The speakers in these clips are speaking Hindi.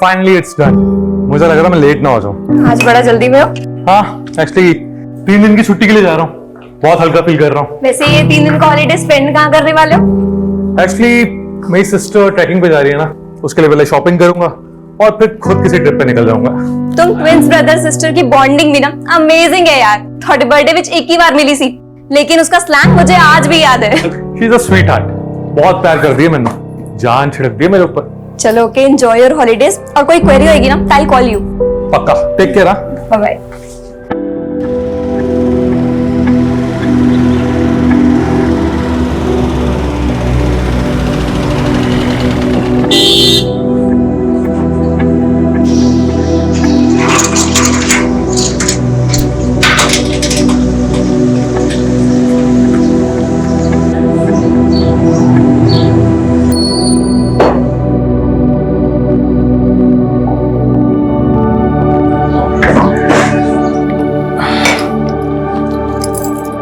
Finally it's done. मुझे लग रहा मैं लेट ना हो जाऊं। आज बड़ा जल्दी में हो। हाँ, एक्चुअली 3 दिन की छुट्टी के लिए जा रहा हूँ। बहुत हल्का फील कर रहा हूँ। वैसे ये 3 दिन का हॉलीडे स्पेंड कहाँ करने वाले हो? एक्चुअली मेरी सिस्टर ट्रैकिंग पे जा रही है ना, उसके लिए पहले शॉपिंग करूंगा और फिर खुद किसी ट्रिप पे निकल जाऊंगा। तुम ट्विंस ब्रदर सिस्टर की बॉन्डिंग भी ना अमेजिंग है यार। थोड़े बर्थडे विच एक ही बार मिली सी, लेकिन उसका स्लैंग मुझे आज भी याद है। She is a sweet heart. बहुत प्यार कर दिया मैंने, जान छिड़क दी मेरे ऊपर। चलो ओके, एंजॉय योर हॉलीडेज। और कोई क्वेरी होगी ना, आई कॉल यू। पक्का, take care. Bye bye.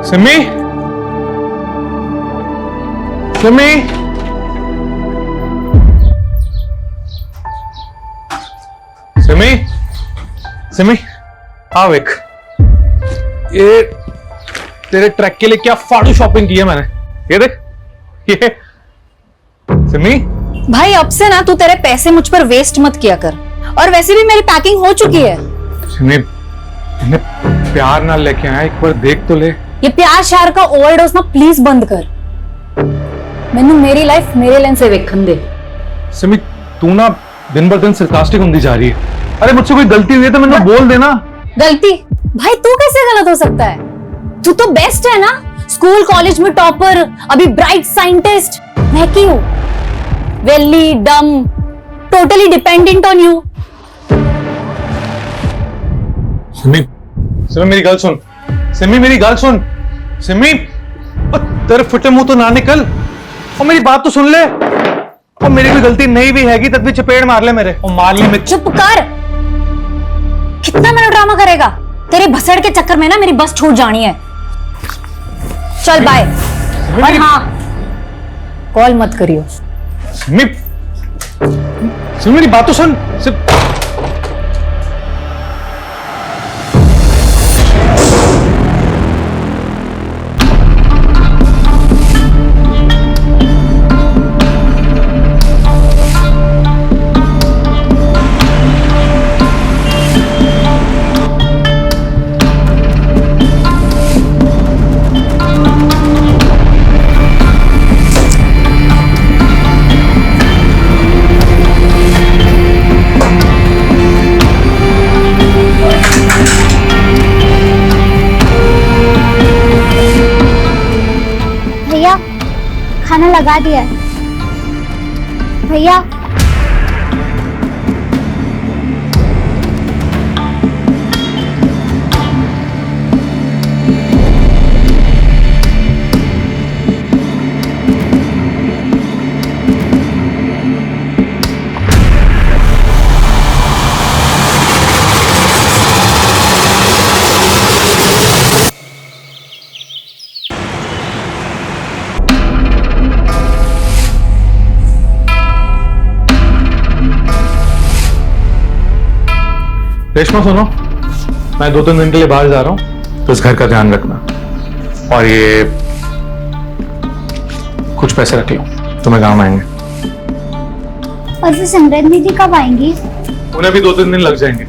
Simi, Simi, Simi, Simi, हाँ देख, ये तेरे ट्रैक के लिए क्या फाड़ू शॉपिंग की है मैंने। ये देख, ये सिमी। भाई अब से ना तू तेरे पैसे मुझ पर वेस्ट मत किया कर। और वैसे भी मेरी पैकिंग हो चुकी है। सिमी, इन्हें प्यार ना लेके आया, एक बार देख तो ले। ये प्यार श्यार का ओवरडोज ना प्लीज बंद कर। मैंने मेरी लाइफ मेरे लेंस से वेखन दे। सिमी, तू ना दिन ब दिन सरकास्टिक होती जा रही है। अरे मुझसे कोई गलती हुई है तो मैंने बोल देना। गलती? भाई तू कैसे गलत हो सकता है? तू तो बेस्ट है ना, स्कूल कॉलेज में टॉपर, अभी ब्राइट साइंटिस्ट। मैं की हूँ वेली डम, totally dependent on you. Simi, Simi मेरी गल सुन। सिमी मेरी गल सुन। सिमी, तेरे फुटे मुंह तो ना निकल और मेरी बात तो सुन ले। और मेरी कोई गलती नहीं भी हैगी तब भी चपेड़ मार ले मेरे और मार ली मैं। चुप कर। कितना मेरा ड्रामा करेगा? तेरे भसड़ के चक्कर में ना मेरी बस छूट जानी है। चल बाय। और हाँ, कॉल मत करियो। सिमी, सिमी मेरी बात तो सुन। खाना लगा दिया है भैया। रेशमा सुनो, मैं 2-3 दिन के लिए बाहर जा रहा हूँ तो इस घर का ध्यान रखना। और ये कुछ पैसे रख लो, तुम्हें काम आएंगे। और फिर सिमरन दीदी कब आएंगी? उन्हें भी 2-3 दिन लग जाएंगे।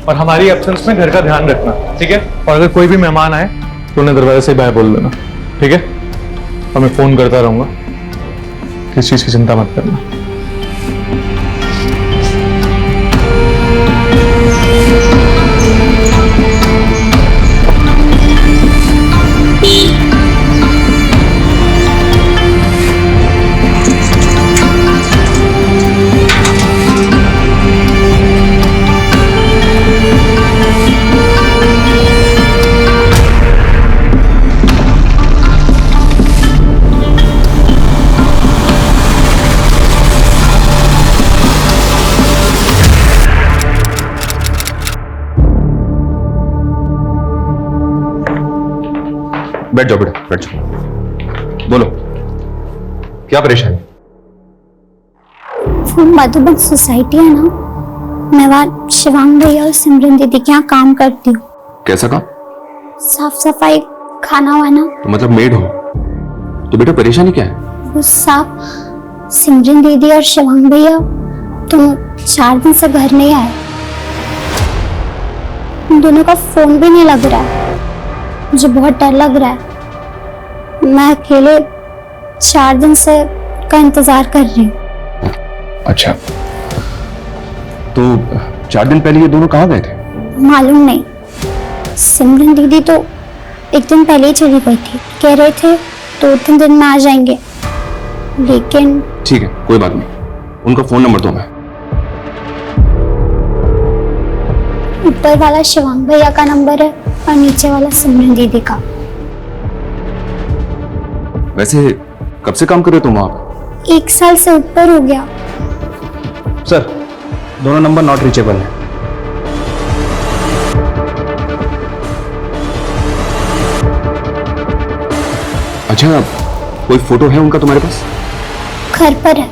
और हमारी एब्सेंस में घर का ध्यान रखना, ठीक है? और अगर कोई भी मेहमान आए तो उन्हें दरवाजे से बाय बोल देना, ठीक है? और मैं फोन करता रहूंगा, किस चीज की चिंता मत करना। बैठ जाओ बेटा, बैठ जाओ। बोलो, क्या परेशानी? वो मधुबन सोसाइटी है ना, मैं वहाँ शिवांग भैया और सिमरन दीदी के यहाँ काम करती हूँ। कैसा काम? साफ सफाई, खाना वाना। तो मतलब मेड हो? तो बेटा परेशानी क्या है? वो साफ, सिमरन दीदी और शिवांग भैया तुम 4 दिन से घर नहीं आए। उन दोनों का फोन भी नहीं लग रहा है। मुझे बहुत डर लग रहा है। मैं अकेले 4 दिन से का इंतजार कर रही हूँ। अच्छा, तो 4 दिन पहले ये दोनों कहाँ गए थे? मालूम नहीं। सिमरन दीदी तो एक दिन पहले ही चली गई थी, कह रहे थे 2-3 दिन में आ जाएंगे, लेकिन ठीक है, कोई बात नहीं। उनका फोन नंबर दो मैं। ऊपर वाला शिवांग भैया का नंबर है और नीचे वाला सिमरन दीदी का। वैसे कब से काम कर रहे हो तुम वहां पे? 1 साल से ऊपर हो गया। सर, दोनों नंबर नॉट रीचेबल है। अच्छा, कोई फोटो है उनका तुम्हारे पास? घर पर है।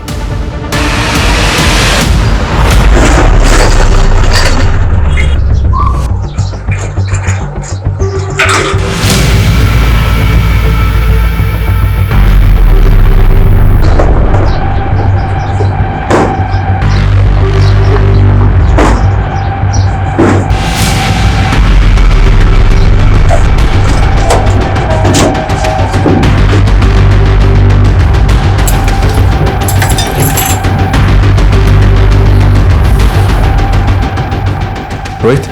रोहित,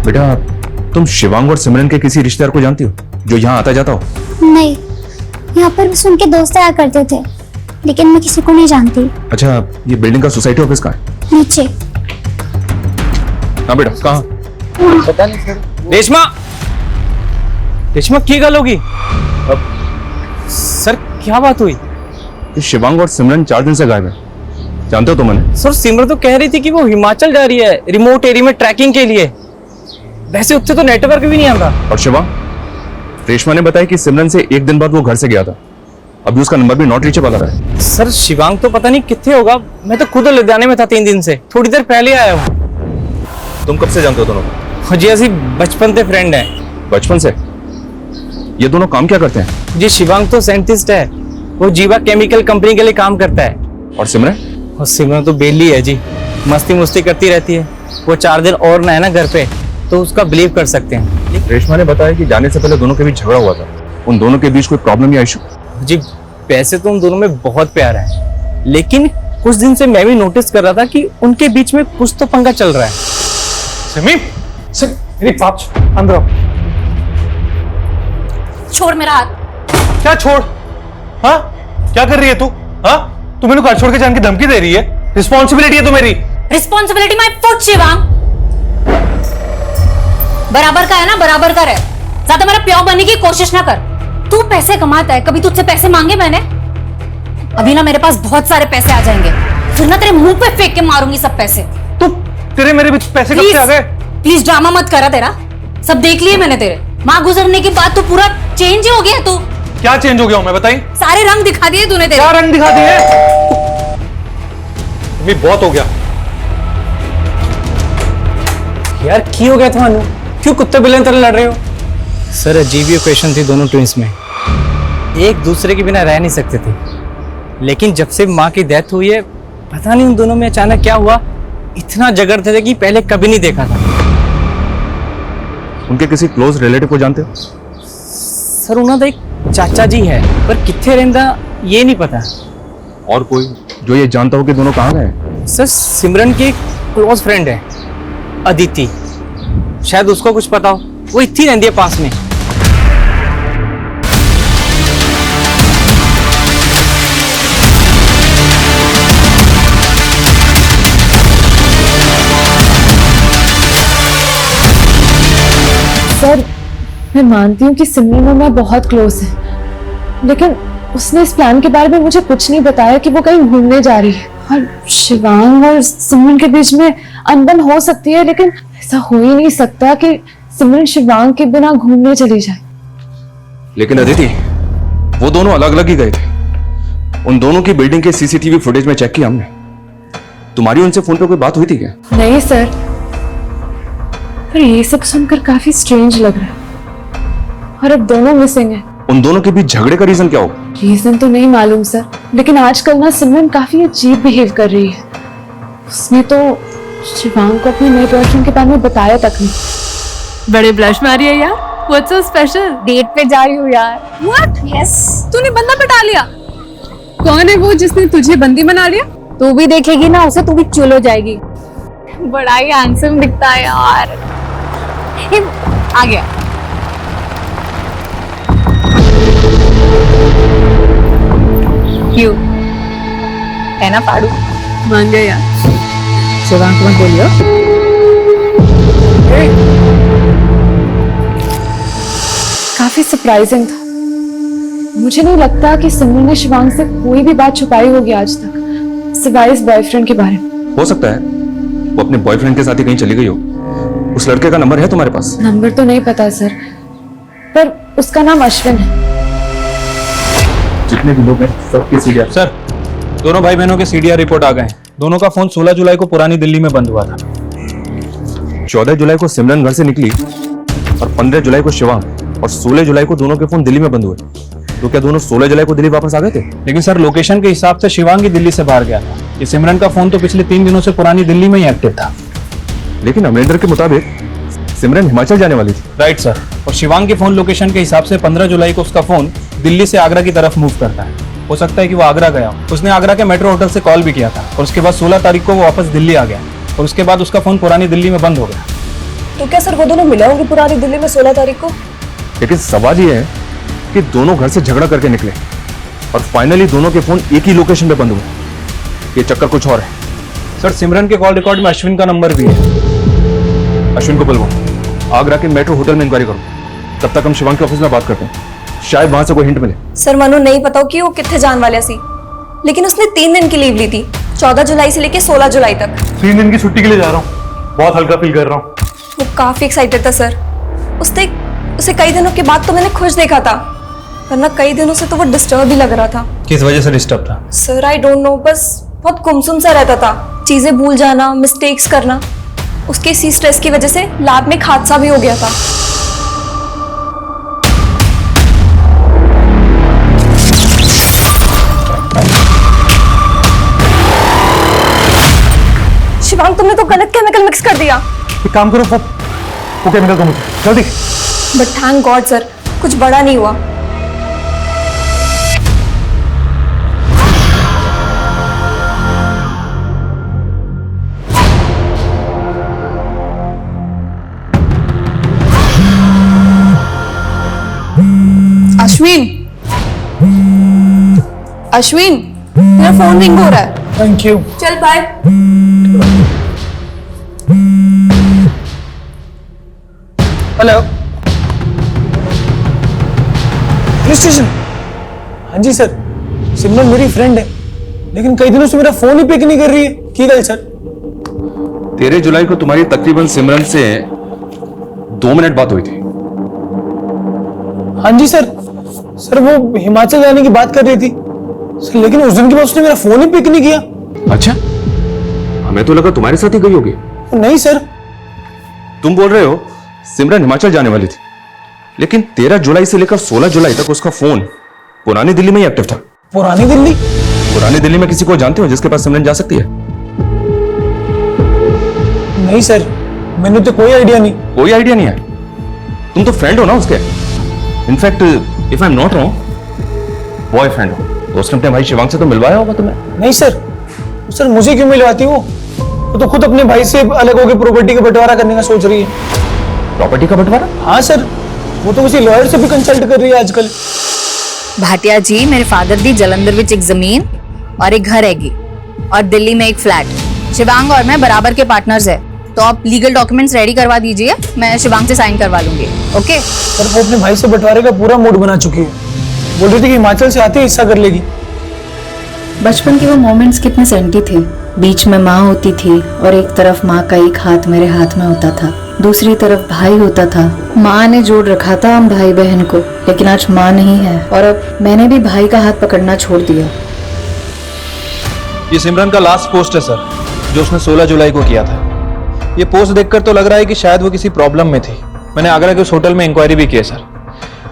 बेटा तुम शिवांग और सिमरन के किसी रिश्तेदार को जानती हो जो यहाँ आता जाता हो? नहीं, यहाँ पर बस उनके दोस्त आया करते थे, लेकिन मैं किसी को नहीं जानती। अच्छा, ये बिल्डिंग का सोसाइटी ऑफिस कहाँ है? नीचे। हाँ बेटा, कहाँ? पता नहीं सर। रेशमा, रेशमा की गल होगी? सर क्या बात हुई? ये शिवांग और सिमरन 4 दिन से गायब है, जानते हो तुम उन्हें? सर सिमरन तो कह रही थी कि वो हिमाचल जा रही है रिमोट एरिया में ट्रैकिंग के लिए। वैसे उससे तो नेटवर्क भी नहीं आता। और शिवांग, रेशमा ने बताया कि सिमरन से 1 दिन बाद वो घर से गया था, अभी उसका नंबर भी नॉट रीचेबल आ रहा है। सर शिवांग तो पता नहीं कितने होगा, मैं तो खुद लुधियाने में था 3 दिन से, थोड़ी देर पहले आया हूँ। तुम कब से जानते हो दोनों को? जी ऐसी बचपन से फ्रेंड है। बचपन से? ये दोनों काम क्या करते हैं? जी शिवांग तो साइंटिस्ट है, वो जीवा केमिकल कंपनी के लिए काम करता है। और सिमरन? और सिमरन तो बेली है जी, मस्ती मुस्ती करती रहती है। वो 4 दिन और ना है ना घर पे, तो उसका बिलीव कर सकते हैं। रेशमा ने बताया कि जाने से पहले दोनों के बीच झगड़ा हुआ था, उन दोनों के बीच कोई प्रॉब्लम या इशू? जी वैसे तो उन दोनों में बहुत प्यार है, लेकिन कुछ दिन से मैं भी नोटिस कर रहा था कि उनके बीच में कुछ तो पंगा चल रहा है। सिमी, मेरी बात अंदर आओ। छोड़ मेरा हाथ। क्या छोड़? हाँ, क्या कर रही है तू? हाँ, तू मेरे को घर छोड़ के जाने की धमकी दे रही है? रिस्पॉन्सिबिलिटी है तो मेरी। Responsibility my foot Shivang. बराबर का है ना, बराबर का रहे। ज्यादा मेरा प्यार बनने की कोशिश ना कर। तू पैसे कमाता है, कभी तुझसे पैसे मांगे मैंने? अभी ना मेरे पास बहुत सारे पैसे आ जाएंगे, फिर ना तेरे मुंह पे फेंक के मारूंगी सब पैसे। तू, तेरे मेरे बीच पैसे कब से आ गए? प्लीज ड्रामा मत करा, तेरा सब देख लिए मैंने तेरे। माँ गुजरने के बाद तो पूरा चेंज हो गया तू। क्या चेंज हो गया हूं मैं, बताई? सारे रंग दिखा दिए तूने तेरे। क्या रंग दिखा दिए? अभी बहुत हो गया यार की हो गया थानू, क्यों कुत्ते बिल्ले तरह लड़ रहे हो? सर अजीब ही क्वेश्चन थी दोनों ट्विंस में, एक दूसरे के बिना रह नहीं सकते थे। लेकिन जब से माँ की डेथ हुई है, पता नहीं उन दोनों में अचानक क्या हुआ, इतना झगड़ते थे कि पहले कभी नहीं देखा था। उनके किसी क्लोज रिलेटिव को जानते हो? सर उन्होंने एक चाचा जी है, पर कितने रहंदा ये नहीं पता। और कोई जो ये जानता हो कि दोनों कहाँ गए? सर सिमरन की क्लोज फ्रेंड है अदिति, शायद उसको कुछ पता हो, वो इतनी रहती है पास में। सर मैं मानती हूँ कि सिमरन और मैं बहुत क्लोज हैं, लेकिन उसने इस प्लान के बारे में मुझे कुछ नहीं बताया कि वो कहीं घूमने जा रही है। और शिवांग और सिमरन के बीच में अनबन हो सकती है, लेकिन ऐसा हो ही नहीं सकता कि सिमरन शिवांग के बिना घूमने चली जाए। लेकिन अदिति, वो दोनों अलग अलग ही गए थे। उन दोनों की बिल्डिंग के सीसीटीवी फुटेज में चेक किया हमने। तुम्हारी उनसे फोन पे कोई बात हुई थी क्या? नहीं सर, पर ये सब सुनकर काफी स्ट्रेंज लग रहा है। और अब दोनों मिसिंग हैं। उन दोनों के बीच झगड़े का रीजन क्या होगा? रीजन तो नहीं मालूम सर, लेकिन आजकल ना सिमरन काफी अजीब बिहेव कर रही है। उसने तो शिवांग को अपने नए बॉयफ्रेंड के बारे में बताया तक नहीं। बड़े ब्लश मारी है यार। What's so special? डेट पे जा रही हूँ यार। What? Yes. तूने बंदा पटा लिया? कौन है वो जिसने तुझे बंदी बना लिया? तू भी देखेगी ना उसे, तू भी चुल हो जाएगी। बड़ा ही हैंडसम दिखता है यार। आ गया। क्यों है ना पाड़ू? मान गया यार। शिवांग को मत बोलियो। काफी सरप्राइजिंग था। मुझे नहीं लगता कि सिमरन ने शिवांग से कोई भी बात छुपाई होगी आज तक, सिवाय इस बॉयफ्रेंड के बारे में। हो सकता है वो अपने बॉयफ्रेंड के साथ ही कहीं चली गई हो। उस लड़के का नंबर है तुम्हारे पास? नंबर तो नहीं पता सर, पर उसका नाम अश्विन है। जितने भी लोग हैं सबके सीडीआर। सर, दोनों भाई बहनों के सीडीआर रिपोर्ट आ गए हैं। दोनों का फोन 16 जुलाई को पुरानी दिल्ली में बंद हुआ था। 14 जुलाई को सिमरन घर से निकली और 15 जुलाई को शिवांग, और 16 जुलाई को दोनों के फोन दिल्ली में बंद हुए। तो क्या दोनों 16 जुलाई को दिल्ली वापस आ गए थे? लेकिन सर, लोकेशन के हिसाब से शिवांग ही दिल्ली से बाहर गया था। ये सिमरन का फोन तो पिछले 3 दिनों से पुरानी दिल्ली में ही एक्टिव था। लेकिन अमरिंदर के मुताबिक सिमरन हिमाचल जाने वाली थी। Right sir. और शिवांग के फोन लोकेशन के हिसाब से 15 जुलाई को उसका फोन दिल्ली से आगरा की तरफ मूव करता है। हो सकता है कि वो आगरा गया हो। उसने आगरा के मेट्रो होटल से कॉल भी किया था और उसके बाद 16 तारीख को वो वापस दिल्ली आ गया और उसके बाद उसका फोन पुरानी दिल्ली में बंद हो गया। तो क्या सर वो दोनों मिले होंगे पुरानी दिल्ली में 16 तारीख को? लेकिन सवाल ये है कि दोनों घर से झगड़ा करके निकले और फाइनली दोनों के फोन एक ही लोकेशन पे बंद हुए। ये चक्कर कुछ और है। सर, सिमरन के कॉल रिकॉर्ड में अश्विन का नंबर भी है। अश्विन को बुलवाओ, आगरा के मेट्रो होटल में इंक्वायरी करो। तब तक हम शिवांग के ऑफिस में बात करते हैं, शायद वहां से कोई हिंट मिले। सर मनु नहीं पता कि वो कितने जान वाले सी, लेकिन उसने 3 दिन की लीव ली थी, 14 जुलाई से लेके 16 जुलाई तक। 3 दिन की छुट्टी के लिए जा रहा हूँ, बहुत हल्का फील कर रहा हूँ। वो काफी एक्साइटेड था सर। उसे कई दिनों के बाद तो मैंने खुश देखा था, वरना कई दिनों से तो वो डिस्टर्ब भी लग रहा था। किस वजह से डिस्टर्ब था? सर आई डोंट नो, बस बहुत गुमसुम सा रहता था, चीजें भूल जाना, मिस्टेक्स करना। उसके इसी स्ट्रेस की वजह से लैब में एक हादसा भी हो गया था। शिवांग, तुमने तो गलत केमिकल मिक्स कर दिया। एक काम करो, वो केमिकल को मुझे जल्दी। बट थैंक गॉड सर, कुछ बड़ा नहीं हुआ। अश्विन, अश्विन, तेरा फोन रिंग हो रहा है। Thank you. चल बाय। Hello, police station. हाँ जी सर, सिमरन मेरी फ्रेंड है, लेकिन कई दिनों से मेरा फोन ही पिक नहीं कर रही है। की गई सर? 13 जुलाई को तुम्हारी तकरीबन सिमरन से 2 मिनट बात हुई थी। हाँ जी सर। सर, वो हिमाचल जाने की बात कर रही थी सर, लेकिन उस दिन के बाद उसने मेरा फोन ही पिक नहीं किया। अच्छा, हमें तो लगा तुम्हारे साथ ही गई होगी। नहीं सर। तुम बोल रहे हो सिमरन हिमाचल जाने वाली थी, लेकिन 13 जुलाई से लेकर 16 जुलाई तक उसका फोन पुरानी दिल्ली में ही एक्टिव था। पुरानी दिल्ली? पुरानी दिल्ली में किसी को जानते हो जिसके पास सिमरन जा सकती है? नहीं सर, मैंने तो कोई आइडिया नहीं। कोई आइडिया नहीं है? तुम तो फ्रेंड हो ना उसके। In fact if I am not wrong, boyfriend हो। तो उसने अपने भाई शिवांग से तो मिलवाया होगा तुम्हें। नहीं सर। सर, मुझे क्यों मिलवाती वो तो खुद अपने भाई से अलग होकर प्रॉपर्टी का बंटवारा करने का सोच रही है। प्रॉपर्टी का बंटवारा? हाँ सर, वो तो किसी लॉयर से भी कंसल्ट कर रही है आजकल। भाटिया जी, मेरे फादर दी जलंधर विच एक जमीन और एक घर हैगी और दिल्ली में एक फ्लैट। शिवांग और मैं बराबर के पार्टनर्स है, तो आप लीगल डॉक्यूमेंट्स रेडी करवा दीजिए, मैं शिवांग से साइन करवा लूंगी। ओके सर, वो अपने भाई से बंटवारे का पूरा मूड बना चुकी है। बोल रही थी कि हिमाचल से आते ही हिस्सा कर लेगी। बचपन के वो मोमेंट्स कितने सेंटी थे। बीच में माँ होती थी और एक तरफ माँ का एक हाथ मेरे हाथ में होता था, दूसरी तरफ भाई होता था। माँ ने जोड़ रखा था हम भाई बहन को, लेकिन आज माँ नहीं है और अब मैंने भी भाई का हाथ पकड़ना छोड़ दिया। ये सिमरन का लास्ट पोस्ट है सर, जो उसने 16 जुलाई को किया था। ये पोस्ट देखकर तो लग रहा है कि शायद वो किसी प्रॉब्लम में थी। मैंने आगरा के उस होटल में इंक्वायरी भी की है सर।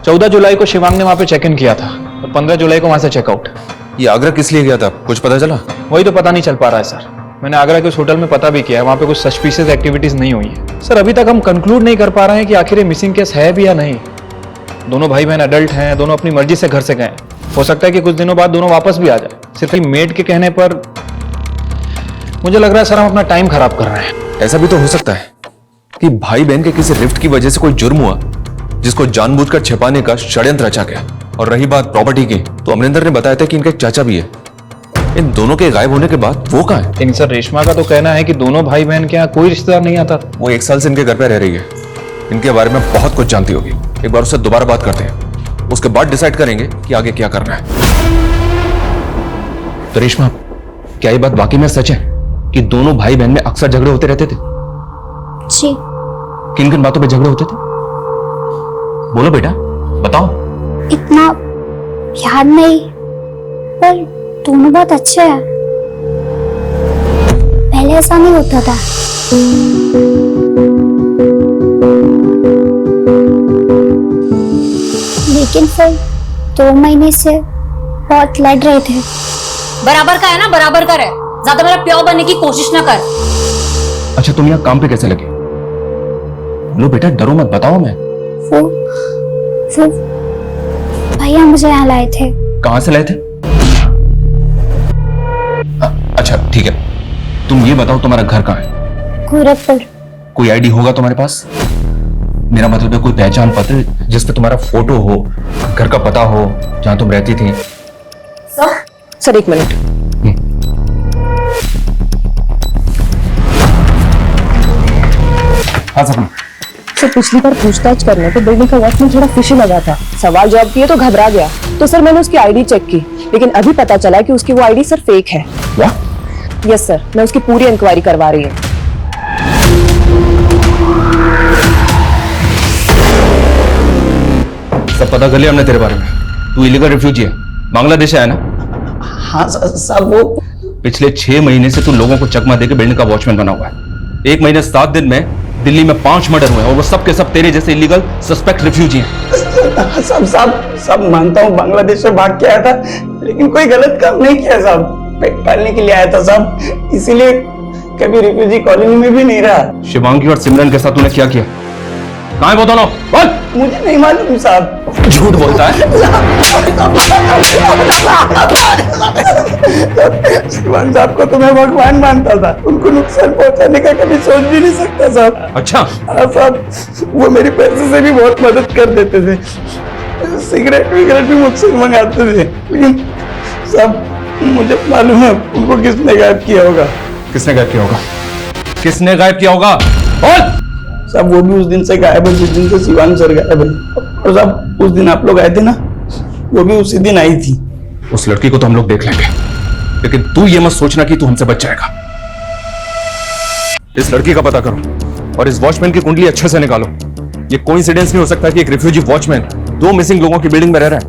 14 जुलाई को शिवांग ने वहां पे चेक इन किया था और 15 जुलाई को वहां से चेकआउट। ये आगरा किस लिए गया था, कुछ पता चला? वही तो पता नहीं चल पा रहा है सर। मैंने आगरा के उस होटल में पता भी किया है, वहां पे कुछ सस्पिशियस एक्टिविटीज नहीं हुई है सर। अभी तक हम कंक्लूड नहीं कर पा रहे हैं कि आखिर ये मिसिंग केस है भी या नहीं। दोनों भाई बहन अडल्ट हैं, दोनों अपनी मर्जी से घर से गए। हो सकता है कि कुछ दिनों बाद दोनों वापस भी आ जाए। सिर्फ मेड के कहने पर मुझे लग रहा है सर हम अपना टाइम खराब कर रहे हैं। ऐसा भी तो हो सकता है कि भाई बहन के किसी रिफ्ट की वजह से कोई जुर्म हुआ जिसको जानबूझकर छिपाने का षड्यंत्र रचा गया। और रही बात प्रॉपर्टी की, तो अमरिंदर ने बताया था कि इनका एक चाचा भी है। इन दोनों के गायब होने के बाद वो कहाँ है? लेकिन सर रेशमा का तो कहना है कि दोनों भाई बहन के यहाँ कोई रिश्तेदार नहीं आता। वो 1 साल से इनके घर पे रह रही है, इनके बारे में बहुत कुछ जानती होगी। एक बार उससे दोबारा बात करते हैं, उसके बाद डिसाइड करेंगे कि आगे क्या करना है। तो रेशमा, क्या ये बात वाकई में सच है कि दोनों भाई बहन में अक्सर झगड़े होते रहते थे? जी। किन किन बातों पे झगड़े होते थे? बोलो बेटा, बताओ। इतना याद नहीं, पर दोनों बहुत अच्छे हैं। पहले ऐसा नहीं होता था। लेकिन फिर 2 महीने से बहुत लड़ रहे थे। बराबर का है ना, बराबर का रहे, ज्यादा मेरा प्यार बनने की कोशिश ना कर। अच्छा, तुम यहाँ काम पे कैसे लगे? बोलो बेटा, डरो मत, बताओ। मैं वो भैया मुझे यहाँ लाए थे। कहां से लाए थे? अच्छा ठीक है, तुम ये बताओ तुम्हारा घर कहाँ है? गोरखपुर। कोई आईडी होगा तुम्हारे पास? मेरा मतलब है कोई पहचान पत्र जिसपे तुम्हारा फोटो हो, घर का पता हो, जहां तुम रहती थी। Sir 1 minute. हाँ सपना। सर पिछली बार पूछताछ करने तो बिल्डिंग का वॉचमैन थोड़ा फिशी लगा था। सवाल जवाब किए तो घबरा गया, तो सर मैंने उसकी आईडी चेक की, लेकिन अभी पता चला कि उसकी वो आईडी सर फेक है। यस सर, मैं उसकी पूरी इंक्वायरी करवा रही हूँ। सब पता कर लिया हमने तेरे बारे में। तू इलीगल रिफ्यूजी है, बांग्लादेश है ना? हाँ साहब, वो पिछले 6 महीने से तू लोगों को चकमा देके बिल्डिंग का वॉचमैन बना हुआ है। 1 महीने 7 दिन में दिल्ली में 5 मर्डर हुए और वो सब के सब तेरे जैसे इलीगल सस्पेक्ट रिफ्यूजी हैं। सब मानता हूँ बांग्लादेश से भाग के आया था, लेकिन कोई गलत काम नहीं किया साहब। पेट पालने के लिए आया था साहब, इसीलिए कभी रिफ्यूजी कॉलोनी में भी नहीं रहा। शिवांगी और सिमरन के साथ तूने क्या किया? कहाँ है वो दोनों? बोल। मुझे नहीं मालूम साहब। झूठ बोलता है। शिवांग साहब को तो मैं भगवान मानता था, उनको नुकसान पहुंचाने का कभी सोच भी नहीं सकता साहब। अच्छा। हाँ साहब, वो मेरी पैसे से भी बहुत मदद कर देते थे, सिगरेट विगरेट भी मुझसे मंगाते थे, लेकिन साहब मुझे मालूम है उनको किसने गायब किया होगा। किसने गायब किया होगा? किसने गायब किया होगा? बोल। साहब वो भी उस दिन से गायब है जिस दिन से शिवांग सर गायब है। और साहब उस दिन आप लोग आए थे ना, वो भी उसी दिन आई थी। उस लड़की को तो हम लोग देख लेंगे, लेकिन तू ये मत सोचना कि तू हमसे बच जाएगा। इस लड़की का पता करो और इस वॉचमैन की कुंडली अच्छे से निकालो। ये कोइंसिडेंस नहीं हो सकता कि एक रिफ्यूजी वॉचमैन 2 मिसिंग लोगों की बिल्डिंग में रह रहा है।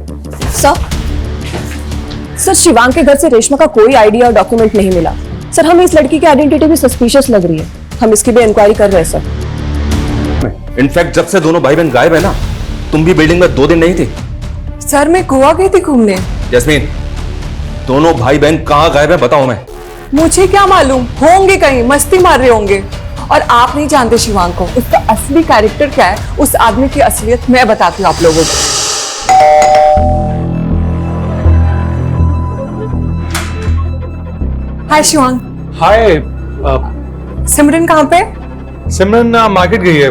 सर शिवांग के घर से रेशमा का कोई आईडी और डॉक्यूमेंट नहीं मिला। सर हमें इस लड़की की आइडेंटिटी भी सस्पिशियस लग रही है, हम इसकी भी इंक्वायरी कर रहे हैं सर। इनफैक्ट जब से दोनों भाई बहन गायब है ना, तुम भी बिल्डिंग में 2 दिन नहीं थी। सर मैं गोवा गई थी घूमने। जैस्मीन, दोनों भाई बहन कहाँ गायब है बताओ। मैं मुझे क्या मालूम, होंगे कहीं मस्ती मार रहे होंगे। और आप नहीं जानते शिवांग को, उसका असली कैरेक्टर क्या है, उस आदमी की असलियत मैं बताती हूँ आप लोगों को। हाय शिवांग। हाय। सिमरन कहाँ पे? सिमरन मार्केट गई है,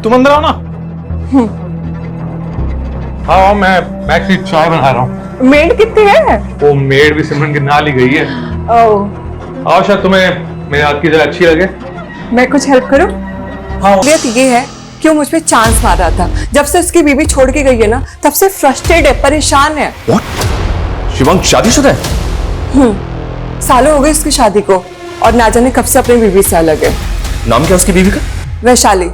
तुम अंदर आओ ना। हाँ मैं एक्चुअली चाय बना रहा हूँ। मेड कितनी है? वो मेड भी सिमरन के नाल ही गई है। ओह। आओ, शायद तुम्हें मेरे हाथ की जगह अच्छी लगे। मैं कुछ हेल्प करूं? हाँ। ये है कि वो मुझ पे चांस मार रहा था। जब से उसकी बीवी छोड़ के गई है ना, तब से फ्रस्ट्रेटेड है, परेशान है। What? शिवांग शादीशुदा है? सालों हो गए उसकी शादी को और ना जाने कब से अपनी बीवी से अलग है। नाम क्या उसकी बीवी का? वैशाली।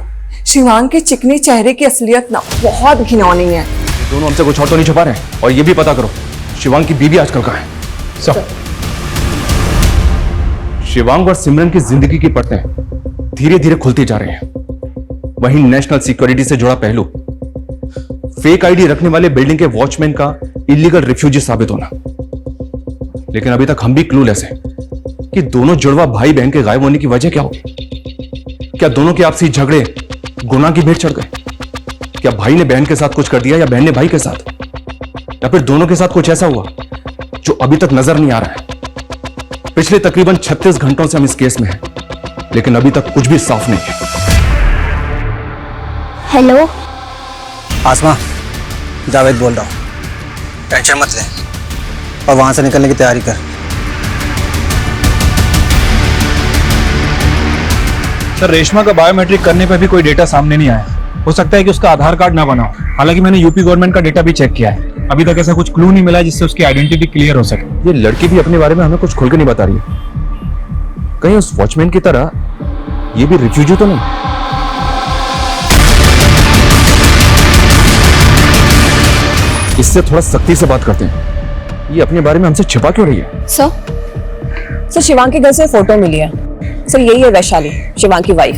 शिवांग के चिकने चेहरे की असलियत ना बहुत घिनौनी है। दोनों हमसे कुछ और तो नहीं छुपा रहे। और ये भी पता करो शिवांग की बीवी आजकल कहाँ है। सब शिवांग और सिमरन की जिंदगी की परतें धीरे धीरे खुलती जा रही हैं। वहीं नेशनल सिक्योरिटी से जुड़ा पहलू, फेक आईडी रखने वाले बिल्डिंग के वॉचमैन का इलीगल रिफ्यूजी साबित होना। लेकिन अभी तक हम भी क्लूलेस हैं कि दोनों जुड़वा भाई बहन के गायब होने की वजह क्या होगी। क्या दोनों के आपसी झगड़े गुनाह की भेंट चढ़ गए? क्या भाई ने बहन के साथ कुछ कर दिया या बहन ने भाई के साथ, या फिर दोनों के साथ कुछ ऐसा हुआ जो अभी तक नजर नहीं आ रहा है। पिछले तकरीबन 36 घंटों से हम इस केस में हैं, लेकिन अभी तक कुछ भी साफ नहीं है। हेलो आसमा, जावेद बोल रहा हूँ। टेंशन मत ले और वहां से निकलने की तैयारी कर। सर, रेशमा का बायोमेट्रिक करने पर भी कोई डेटा सामने नहीं आया। हो सकता है कि उसका आधार कार्ड ना बना हो। हालांकि मैंने यूपी गवर्नमेंट का डेटा भी चेक किया है, अभी तक ऐसा कुछ क्लू नहीं मिला जिससे उसकी आइडेंटिटी क्लियर हो सके। ये लड़की भी अपने बारे में हमें कुछ खुल के नहीं बता रही है। कहीं उस वॉचमैन की तरह ये भी रिफ्यूजी तो नहीं? इससे थोड़ा सख्ती से बात करते हैं। ये अपने बारे में हमसे छिपा क्यों रही है? सर शिवांग के घर से फोटो मिली है। सर यही है वैशाली, शिवांग की वाइफ।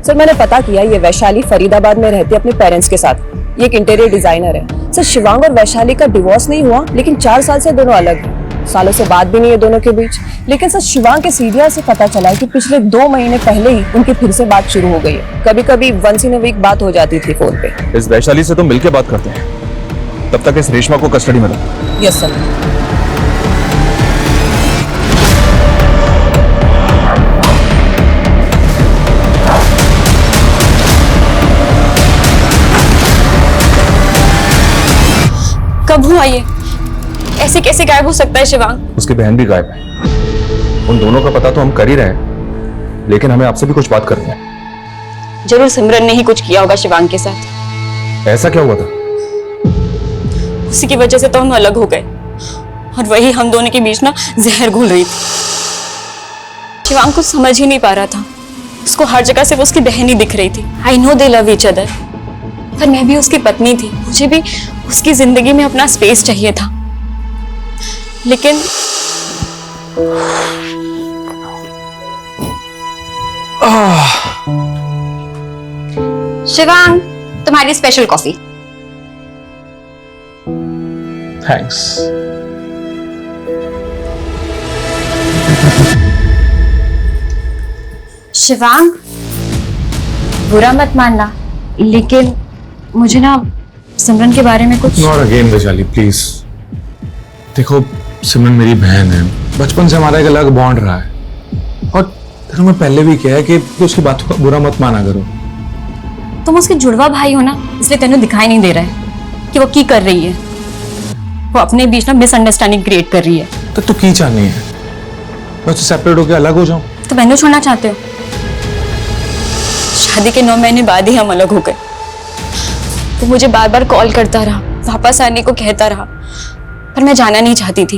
सर मैंने पता किया, ये वैशाली फरीदाबाद में रहती है अपने पेरेंट्स के साथ। ये एक इंटीरियर डिजाइनर है। सर शिवांग और वैशाली का डिवोर्स नहीं हुआ, लेकिन 4 साल से दोनों अलग हैं। सालों से बात भी नहीं है दोनों के बीच। लेकिन सर शिवांग के सीरिया से पता चला है कि पिछले 2 महीने पहले ही उनकी फिर से बात शुरू हो गई है। कभी कभी वंस इन अ वीक बात हो जाती थी फोन पे। इस वैशाली से तो मिलके बात करते हैं। तब तक इस रेशमा को कस्टडी में लो। Yes sir. कब हुआ ये? ऐसे कैसे गायब हो सकता है शिवांग? उसकी बहन भी गायब है। उन दोनों का पता तो हम कर ही रहे हैं, लेकिन हमें आपसे भी कुछ बात करनी है। जरूर सिमरन ने ही कुछ किया होगा शिवांग के साथ। ऐसा क्या हुआ था? उसी की वजह से तो हम अलग हो गए, और वही हम दोनों के बीच ना जहर घुल रही थी। शिवांग कुछ समझ ही नहीं पा रहा था। उसको हर जगह से उसकी बहन ही दिख रही थी। I know they love each other, पर मैं भी उसकी पत्नी थी। मुझे भी उसकी जिंदगी में अपना स्पेस चाहिए था। लेकिन शिवांग, तुम्हारी स्पेशल कॉफी। थैंक्स। शिवांग, बुरा मत मानना, लेकिन मुझे ना सिमरन के बारे में कुछ। Not again Vaishali, please. देखो, सिमरन मेरी बहन है। बचपन से हमारा एक अलग बॉन्ड रहा है। और तेरे मैं पहले भी किया है कि उसकी बातों का बुरा मत माना करो। तुम उसके जुड़वा भाई हो ना, इसलिए तेनों दिखाई नहीं दे रहा है कि वो की कर रही है। वो अपने बीच ना मिसअंडरस्टैंडिंग क्रिएट कर रही है। तो तू की चाहनी है? मैं तो सेपरेट होकर अलग हो जाऊं? तो मैंने छोड़ना चाहते हो? शादी के 9 महीने बाद ही हम अलग हो गए। वो मुझे बार बार कॉल करता रहा, वापस आने को कहता रहा, पर मैं जाना नहीं चाहती थी।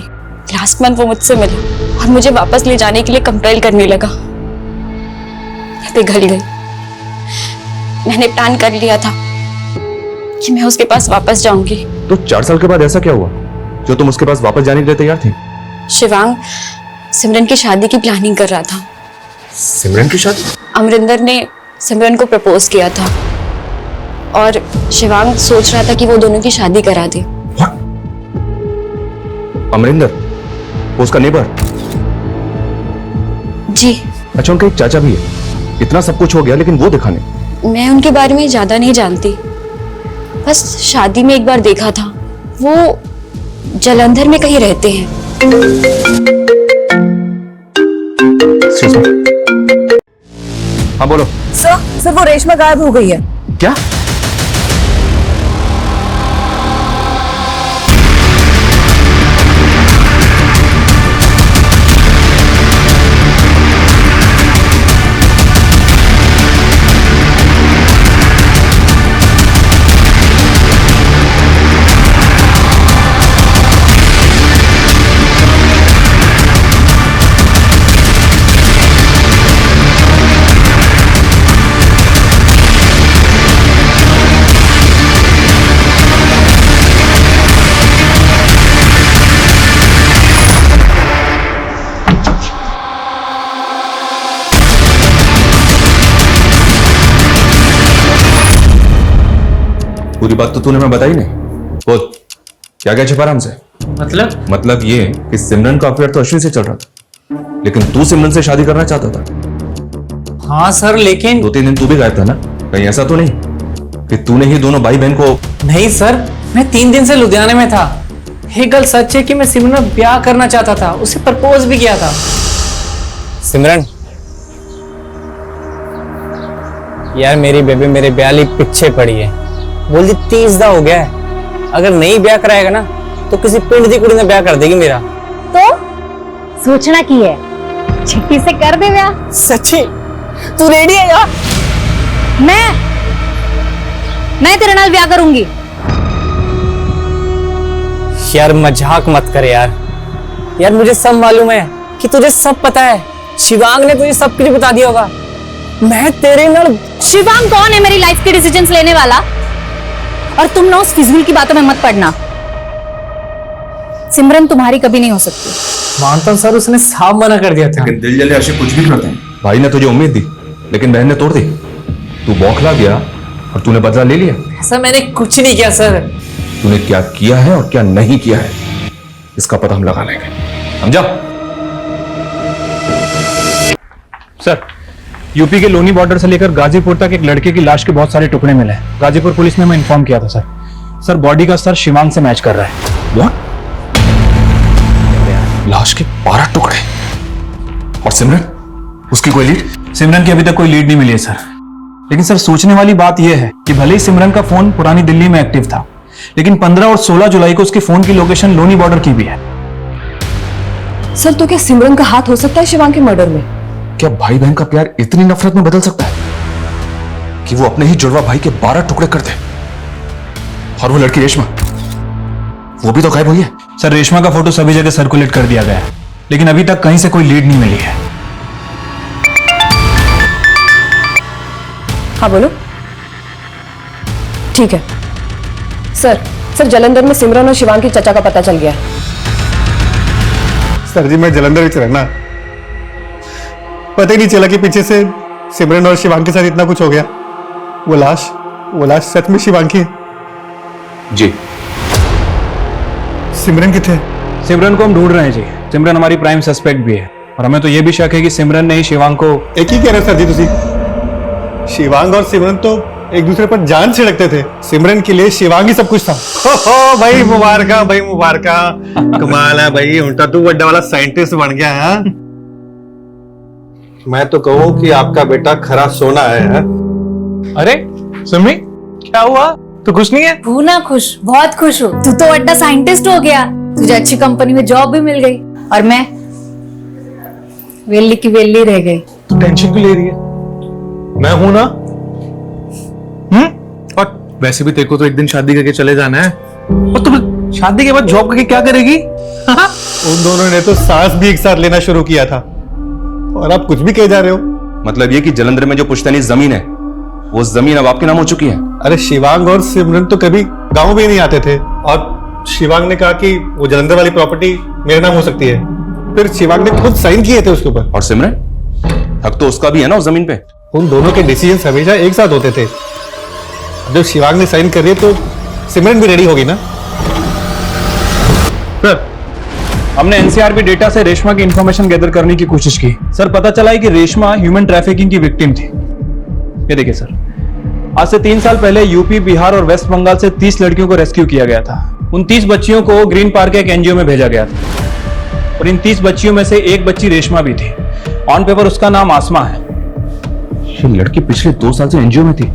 लास्ट मंथ वो मुझसे मिला और मुझे वापस ले जाने के लिए कंपेल करने लगा। मैं पिघल गई। मैंने प्लान कर लिया था कि मैं उसके पास वापस जाऊंगी। तो 4 साल के बाद ऐसा क्या हुआ जो तुम उसके पास वापस जाने के लिए तैयार थी? शिवांग सिमरन की शादी की प्लानिंग कर रहा था। सिमरन की शादी? अमरिंदर ने सिमरन को प्रपोज किया था और शिवांग सोच रहा था कि वो दोनों की शादी करा दे। अमरिंदर, वो उसका नेबर? जी। अच्छा, उनका एक चाचा भी है। इतना सब कुछ हो गया लेकिन वो दिखा नहीं। मैं उनके बारे में ज्यादा नहीं जानती, बस शादी में एक बार देखा था। वो जलंधर में कहीं रहते हैं। हाँ बोलो। सर वो रेशमा गायब हो गई है। क्या? पूरी बात तो तूने मैं बताई नहीं। बोल, क्या क्या छिपा रहा हमसे? मतलब ये कि सिमरन का अफेयर तो अश्विन से चल रहा था, लेकिन तू सिमरन से शादी करना चाहता था। हाँ सर, लेकिन 2-3 दिन तू भी गायब था ना? कहीं ऐसा तो नहीं कि तूने ही दोनों भाई बहन को? नहीं सर, मैं 3 दिन से लुधियाने में था। एक गल सच है कि मैं सिमरन में ब्याह करना चाहता था, उसे प्रपोज भी किया था। सिमरन यार, मेरी बेबी मेरे ब्याह लिए पीछे पड़ी है। बोल दी 30 दा हो गया है, अगर नहीं ब्याह कराएगा ना तो किसी पिंड दी कुड़ी ने ब्याह कर देगी मेरा। तो सोचना की है, छिट्टी से कर दे ब्याह। सच्ची तू रेडी है यार? मैं तेरे नाल ब्याह करूंगी। यार मजाक मत कर यार। यार मुझे सब मालूम है कि तुझे सब पता है। शिवांग ने तुझे सब कुछ बता दिया होगा। मैं तेरे नाल। शिवांग कौन है मेरी लाइफ के डिसीजंस लेने वाला? और तुम ना उस फिजूल की बातों में मत पड़ना। सिमरन तुम्हारी कभी नहीं हो सकती। मानता हूं सर, उसने साफ मना कर दिया था। लेकिन दिल जले आशिक कुछ भी करते हैं। भाई ने तुझे उम्मीद दी, लेकिन बहन ने तोड़ दी। तू बौखला गया और तूने बदला ले लिया। ऐसा मैंने कुछ नहीं किया सर। तूने क्या किया है और क्या नहीं किया है, इसका पता हम लगा लेंगे, समझा? सर, यूपी के लोनी बॉर्डर से लेकर गाजीपुर तक एक लड़के की लाश के बहुत सारे टुकड़े मिले हैं। गाजीपुर पुलिस ने हमें इन्फॉर्म किया था सर। बॉडी का स्तर शिवांग से मैच कर रहा है। What? लाश के 12 टुकड़े। और सिमरन, उसकी कोई लीड? सिमरन की अभी तक कोई लीड नहीं मिली है सर। लेकिन सर, सोचने वाली बात यह है कि भले ही सिमरन का फोन पुरानी दिल्ली में एक्टिव था, लेकिन 15 और 16 जुलाई को उसके फोन की लोकेशन लोनी बॉर्डर की भी है। सर, तो क्या सिमरन का हाथ हो सकता है शिवांग के मर्डर में? क्या भाई बहन का प्यार इतनी नफरत में बदल सकता है कि वो अपने ही जुड़वा भाई के 12 टुकड़े कर दे? और वो लड़की रेशमा, वो भी तो गायब हुई है। सर, रेशमा का फोटो सभी जगह सर्कुलेट कर दिया गया है, लेकिन अभी तक कहीं से कोई लीड नहीं मिली है। हाँ बोलो। ठीक है सर, जलंधर में सिमरन और शिवांग की चचा का पता चल गया। सर जी, मैं जलंधर में रहना, पता ही नहीं चला कि पीछे से सिमरन और शिवांग के साथ इतना कुछ हो गया। वो लाश सच में शिवांग की है? जी। सिमरन किथे? सिमरन को हम ढूंढ रहे हैं जी। सिमरन हमारी प्राइम सस्पेक्ट भी है, और हमें तो यह भी शक है कि सिमरन ने ही शिवांग को। एक ही कह रहे हो सर जी तुसी? शिवांग और सिमरन तो एक दूसरे पर जान छिड़कते थे। सिमरन के लिए शिवांग ही सब कुछ था। हो भाई मुबारका, भाई मुबारका। कमाल है भाई, उल्टा तू बड़ा वाला साइंटिस्ट बन गया है। मैं तो कहूं कि आपका बेटा खरा सोना है। अरे सुमी, क्या हुआ? तू खुश नहीं है? तू ना खुश, बहुत खुश हो। तू तो बड़ा साइंटिस्ट हो गया, तुझे अच्छी कंपनी में जॉब भी मिल गई, और मैं वेली की वेली रह गई। तू टेंशन क्यों ले रही है? मैं हूं ना। और वैसे भी तेरे को तो एक दिन शादी करके चले जाना है, और तुम शादी के बाद जॉब करके क्या करेगी? उन दोनों ने तो सांस भी एक साथ लेना शुरू किया था, और आप कुछ भी कह जा रहे हो। मतलब ये कि जलंधर में जो पुश्तैनी जमीन है, वो जमीन अब आपके नाम हो चुकी है। अरे शिवांग और सिमरन तो कभी गांव भी नहीं आते थे, और शिवांग ने कहा कि वो जलंधर वाली प्रॉपर्टी मेरे नाम हो सकती है। फिर शिवांग ने खुद साइन किए थे उसके ऊपर। और सिमरन, हक तो उसका भी है ना उस जमीन पे। उन दोनों के डिसीजन हमेशा एक साथ होते थे। जब शिवांग ने साइन कर दिए तो सिमरन भी रेडी होगी ना। सर, हमने एनसीआरबी डेटा से रेशमा की इंफॉर्मेशन गैदर करने की कोशिश की। सर, पता चला है कि रेशमा ह्यूमन ट्रैफिकिंग की विक्टिम थी। ये देखिए सर, आज से 3 साल पहले यूपी, बिहार और वेस्ट बंगाल से 30 लड़कियों को रेस्क्यू किया गया था। उन 30 बच्चियों को ग्रीन पार्क के एक एनजीओ में भेजा गया था, और इन 30 बच्चियों में से एक बच्ची रेशमा भी थी। ऑन पेपर उसका नाम आसमा है। ये लड़की पिछले 2 साल से एनजीओ में थी,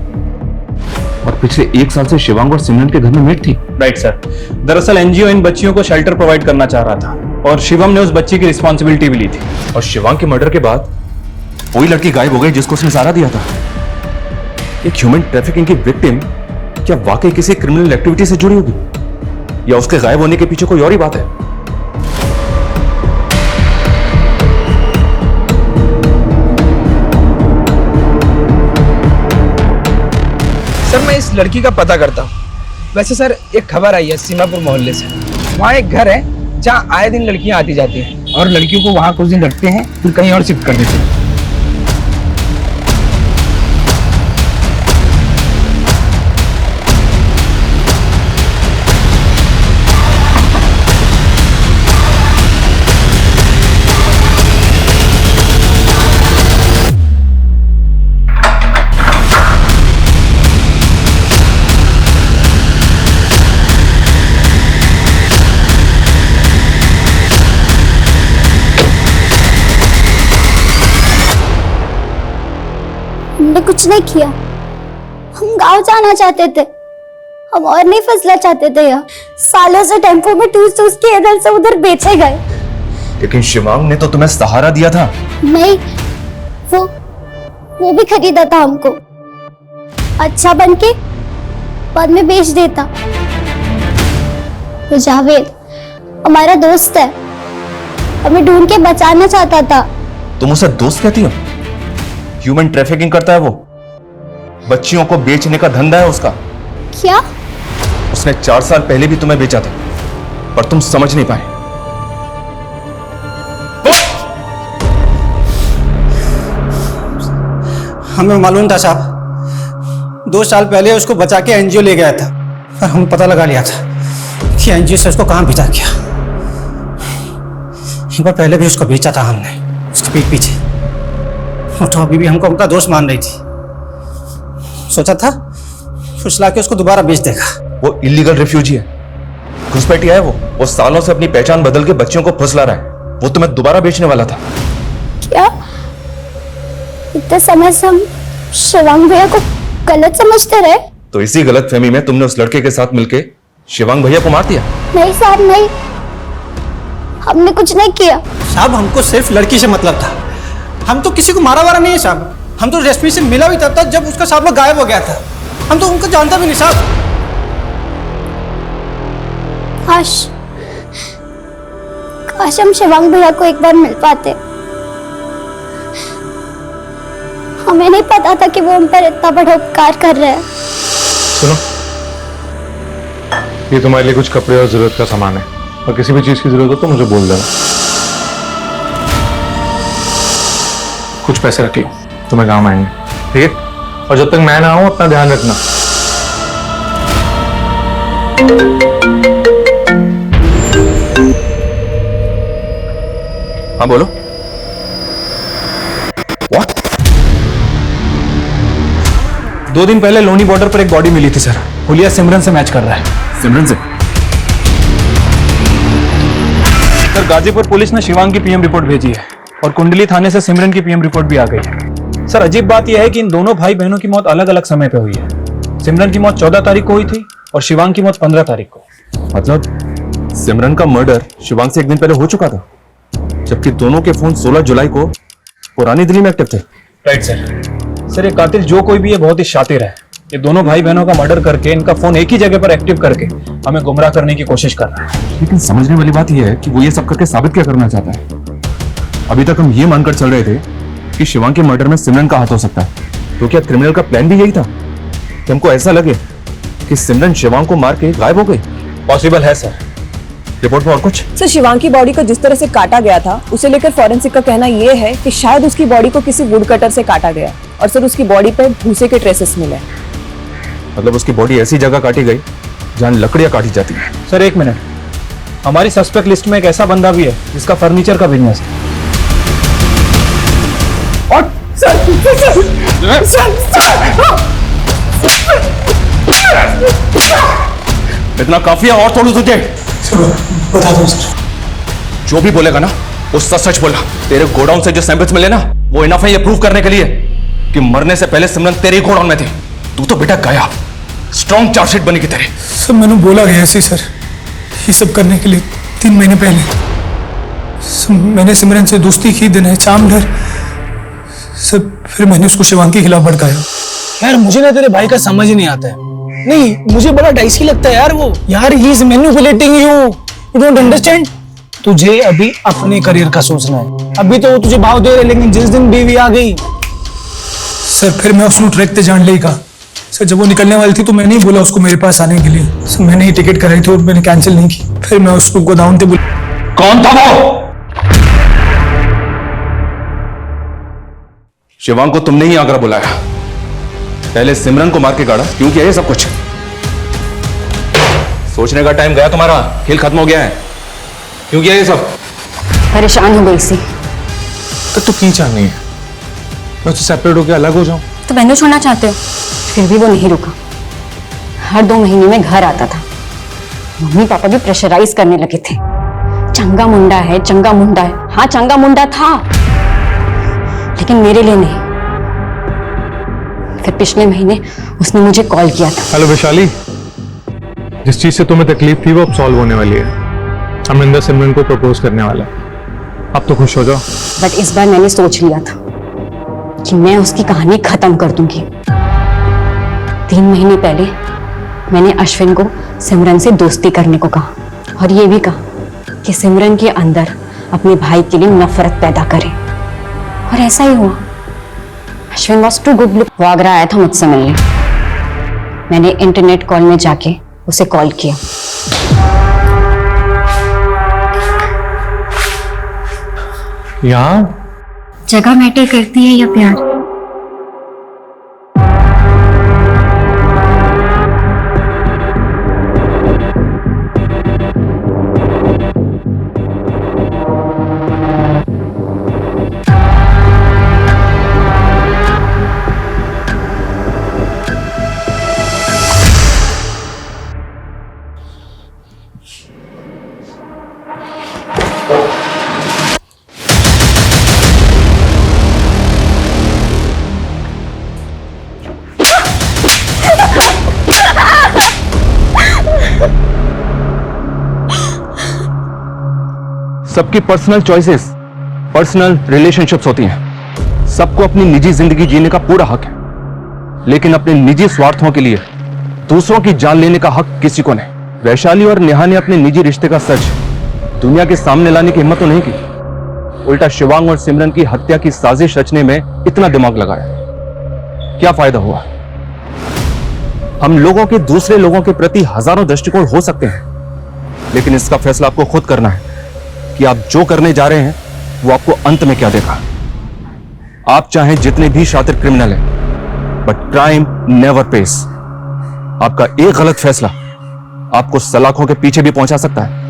और पिछले 1 साल से शिवांग और सिमरन के घर में मेट थी। Right sir. दरअसल एनजीओ इन बच्चियों को शेल्टर प्रोवाइड करना चाह रहा था, और शिवम ने उस बच्ची की रिस्पॉन्सिबिलिटी भी ली थी। और शिवांग के मर्डर के बाद वही लड़की गायब हो गई जिसको उसने सहारा दिया था। एक ह्यूमन ट्रैफिकिंग की विक्टिम क्या वाकई किसी क्रिमिनल एक्टिविटी से जुड़ी होगी, या उसके गायब होने के पीछे कोई और ही बात है? सर, मैं इस लड़की का पता करता हूँ। वैसे सर, एक खबर आई है सीमापुर मोहल्ले से। वहाँ एक घर है जहाँ आए दिन लड़कियाँ आती जाती हैं, और लड़कियों को वहाँ कुछ दिन रखते हैं, फिर कहीं और शिफ्ट कर देते हैं। हमने कुछ नहीं किया। हम गांव जाना चाहते थे, हम और नहीं फसला चाहते थे यहाँ। सालों से टेम्पो में ठूस ठूस के इधर से उधर बेचे गए। लेकिन शिवांग ने तो तुम्हें सहारा दिया था। नहीं, वो भी खरीदा था हमको, अच्छा बन के बाद में बेच देता। वो जावेद हमारा दोस्त है, हमें ढूंढ के बचाना चाहता था। तुम उसे दोस्त कहती हो? ह्यूमन ट्रैफिकिंग करता है वो, बच्चियों को बेचने का धंधा है उसका। क्या? उसने 4 साल पहले भी तुम्हें बेचा था, पर तुम समझ नहीं पाए। हमें मालूम था साहब, 2 साल पहले उसको बचा के एनजीओ ले गया था और हम पता लगा लिया था कि एनजीओ से उसको कहां भेजा गया। एक बार पहले भी उसको बेचा था हमने, उसके पीठ पीछे। वो तो अभी भी हमको अपना दोस्त मान रही थी। सोचा था फुसला के उसको दोबारा बेच देगा। वो इलीगल रिफ्यूजी है, घुसपैठिया है वो सालों से अपनी पहचान बदल के बच्चियों को फुसला रहा है। वो तुम्हें दोबारा बेचने वाला था। क्या? इतने समय से हम शिवांग भैया को गलत समझते रहे। तो इसी गलतफहमी में तुमने उस लड़के के साथ मिलके शिवांग भैया को मार दिया। नहीं साहब, नहीं, हमने कुछ नहीं किया। साहब हमको सिर्फ लड़की से मतलब था, हम तो किसी को मारा वारा नहीं है साहब। हम तो रेशमी से मिला भी तब तक जब उसका साहब लोग गायब हो गया था। हम तो उनको जानता भी नहीं साहब। काश हम शिवांग भैया को एक बार मिल पाते। हमें नहीं पता था कि वो हम पर इतना बड़ा उपकार कर रहे हैं। सुनो, ये तुम्हारे लिए कुछ कपड़े और जरूरत का सामान है, और किसी भी चीज की जरूरत हो तो मुझे बोल देना। कुछ पैसे रख लो, तुम्हें काम आएंगे, ठीक है? और जब तक मैं ना आऊं अपना ध्यान रखना। हाँ बोलो। What? 2 दिन पहले लोनी बॉर्डर पर एक बॉडी मिली थी सर। हुलिया सिमरन से मैच कर रहा है। सिमरन से? सर गाजीपुर पुलिस ने शिवांग की पीएम रिपोर्ट भेजी है और कुंडली थाने से सिमरन की पीएम रिपोर्ट भी आ गई है। सर अजीब बात यह है कि इन दोनों भाई बहनों की मौत अलग अलग समय पे हुई है। सिमरन की मौत 14 तारीख को हुई थी और शिवांग की मौत 15 तारीख को। मतलब सिमरन का मर्डर शिवांग से 1 दिन पहले हो चुका था, जबकि दोनों के फोन 16 जुलाई को पुरानी दिल्ली में एक्टिव थे। Right sir. सर ये कातिल जो कोई भी है बहुत ही शातिर है। ये दोनों भाई बहनों का मर्डर करके इनका फोन एक ही जगह पर एक्टिव करके हमें गुमराह करने की कोशिश कर रहा है। लेकिन समझने वाली बात यह है कि वो ये सब करके साबित क्या करना चाहता है। अभी तक हम ये मानकर चल रहे थे कि शिवांग के मर्डर में सिमरन का हाथ हो सकता है, तो क्या क्रिमिनल का प्लान भी यही था कि हमको ऐसा लगे कि सिमरन शिवांग को मार के गायब हो गई? पॉसिबल है सर। रिपोर्ट में और कुछ? सर शिवांग की बॉडी को जिस तरह से काटा गया था उसे लेकर फॉरेंसिक का कहना यह है कि शायद उसकी बॉडी को किसी वुड कटर से काटा गया और सर उसकी बॉडी पर भूसे के ट्रेसेस मिले। मतलब उसकी बॉडी ऐसी जगह काटी गई जहां लकड़ियां काटी जाती है। सर 1 मिनट, हमारी सस्पेक्ट लिस्ट में एक ऐसा बंदा भी है जिसका फर्नीचर का बिजनेस है। और इतना काफी है और थोड़ी तुझे? बता दो सर। जो भी बोलेगा ना वो सच सच बोला। तेरे गोडाउन से जो सैंपल्स मिले ना वो इनफ है ये प्रूव करने के लिए कि मरने से पहले सिमरन तेरे ही गोडाउन में थे। तू तो बेटा गया, स्ट्रॉन्ग चार्जशीट बनी की तेरे। सब मैंने बोला गया ऐसे सर, ये सब करने के लिए 3 महीने पहले मैंने सिमरन से दोस्ती की, दिन है चाम डर सब। फिर मैंने उसको शिवांग के खिलाफ भड़काया। यार मुझे ना तेरे भाई का समझ ही नहीं आता है। नहीं मुझे बड़ा डाइसी लगता है यार वो। यार he is manipulating you, you don't understand. तुझे अभी अपने करियर का सोचना है। अभी तो वो तुझे भाव दे रहे, लेकिन जिस दिन बीवी आ गई सर फिर मैं उसको ट्रैक पे जान लेगा सर। जब वो निकलने वाली थी तो मैंने ही बोला उसको मेरे पास आने के लिए सर। मैंने ही टिकट कराई थी और मैंने कैंसिल नहीं की। फिर मैं उसको गोदाउन पे बोला। कौन था वो? शिवांग को तुमने ही आगरा बुलाया, पहले सिमरन को मार के गाड़ा। क्यों किया ये सब कुछ? सोचने का टाइम गया तुम्हारा, खेल खत्म हो गया है। क्यों किया ये सब? परेशान हो गई सी। तो की चाहनी है मैं तो सेपरेट होकर अलग हो जाऊं? तो मैंने छोड़ना चाहते हो? फिर भी वो नहीं रुका। हर 2 महीने में घर आता था। मम्मी पापा भी प्रेशराइज करने लगे थे। चंगा मुंडा है, चंगा मुंडा है। हाँ चंगा मुंडा था, लेकिन मेरे लिए नहीं। फिर पिछले महीने उसने मुझे कॉल किया था। हेलो वैशाली, जिस चीज से तुम्हें तकलीफ थी वो अब सॉल्व होने वाली है। अमरिंदर सिमरन को प्रपोज करने वाला है। अब तो खुश हो जाओ। बट इस बार मैंने सोच लिया था कि मैं उसकी कहानी खत्म कर दूंगी। 3 महीने पहले मैंने अश्विन को सिमरन से दोस्ती करने को कहा और ये भी कहा कि सिमरन के अंदर अपने भाई के लिए नफरत पैदा करे, और ऐसा ही हुआ। Ashwin was too good look. वो आगरा आया था मुझसे मिलने। मैंने इंटरनेट कॉल में जाके उसे कॉल किया। यहाँ जगह मैटर करती है या प्यार? सबकी पर्सनल चॉइसेस, पर्सनल रिलेशनशिप्स होती हैं। सबको अपनी निजी जिंदगी जीने का पूरा हक है, लेकिन अपने निजी स्वार्थों के लिए दूसरों की जान लेने का हक किसी को नहीं। वैशाली और नेहा ने अपने निजी रिश्ते का सच दुनिया के सामने लाने की हिम्मत तो नहीं की, उल्टा शिवांग और सिमरन की हत्या की साजिश रचने में इतना दिमाग लगाया। क्या फायदा हुआ? हम लोगों के दूसरे लोगों के प्रति हजारों दृष्टिकोण हो सकते हैं, लेकिन इसका फैसला आपको खुद करना है कि आप जो करने जा रहे हैं वो आपको अंत में क्या देगा। आप चाहे जितने भी शातिर क्रिमिनल हैं, बट क्राइम नेवर पेस। आपका एक गलत फैसला आपको सलाखों के पीछे भी पहुंचा सकता है।